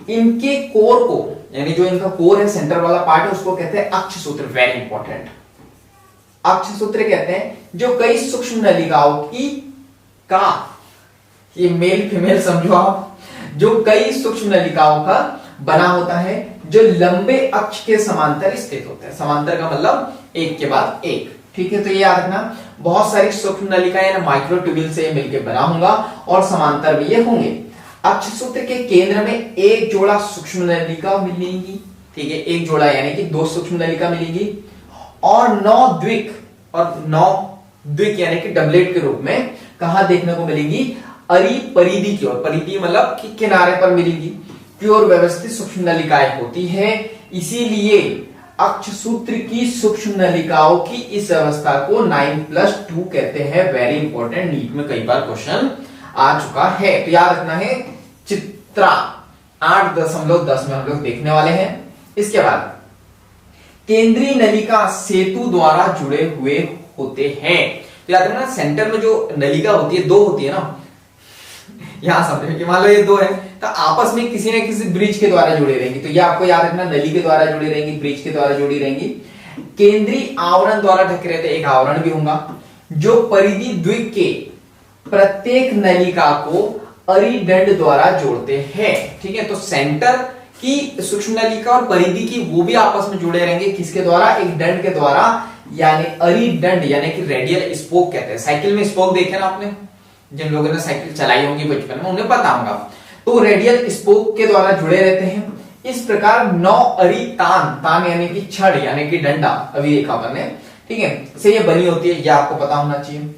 इनके कोर को, यानी जो इनका कोर है, सेंटर वाला पार्ट है, उसको कहते हैं अक्ष सूत्र। वेरी इंपॉर्टेंट, अक्ष सूत्र कहते हैं जो कई सूक्ष्म नलिकाओं की का, ये मेल फीमेल समझो आप, जो कई सूक्ष्म नलिकाओं का बना होता है, जो लंबे अक्ष के समांतर स्थित होते हैं। समांतर का मतलब एक के बाद एक, ठीक है। तो ये याद रखना, बहुत सारी सूक्ष्म नलिकाएं माइक्रोट्यूब्यूल से मिलकर बना होगा और समांतर भी ये होंगे। अक्ष सूत्र के केंद्र में एक जोड़ा सूक्ष्म नलिका मिलेंगी, ठीक है, एक जोड़ा यानी कि 2 सूक्ष्म नलिका मिलेंगी, और 9 द्विक, और 9 द्विक यानी कि डबलेट के रूप में कहां देखने को मिलेंगी? अरी परिधि की ओर, परिधि मतलब कि किनारे पर मिलेंगी, की ओर व्यवस्थित सूक्ष्म नलिकाएं होती है। इसीलिए अक्ष सूत्र की सूक्ष्म नलिकाओं की इस अवस्था को 9+2 कहते हैं। वेरी इंपॉर्टेंट, नीट में कई बार क्वेश्चन आ चुका है, तो याद रखना है। चित्रा 8.10 में हम लोग देखने वाले हैं। इसके बाद केंद्रीय नलिका सेतु द्वारा जुड़े हुए होते हैं। तो याद रखना, सेंटर में जो नलिका होती है, 2 होती है ना, यहां समझे कि मान लो ये 2 है, तो आपस में किसी न किसी ब्रिज के द्वारा जुड़े रहेंगी। तो ये आपको याद रखना, नली के द्वारा जुड़ी रहेंगी, ब्रिज के द्वारा जुड़ी रहेंगी। केंद्रीय आवरण द्वारा ढके रहते, एक आवरण भी होगा, जो परिधि द्विक के प्रत्येक नलिका को अरिदंड द्वारा जोड़ते हैं, ठीक है। तो सेंटर की सूक्ष्म नलिका और परिधि की वो भी आपस में जुड़े रहेंगे, किसके द्वारा? एक दंड के द्वारा, यानी अरिदंड, यानी कि रेडियल स्पोक कहते हैं। साइकिल में स्पोक देखे ना आपने, जिन लोगों ने साइकिल चलाई होगी बचपन में उन्हें पता होगा। तो रेडियल स्पोक के द्वारा जुड़े रहते हैं। इस प्रकार 9 अरितान, तान यानी कि छड़ यानी कि डंडा, अभी देखा आपने, ठीक है, से ये बनी होती है, ये आपको पता होना चाहिए।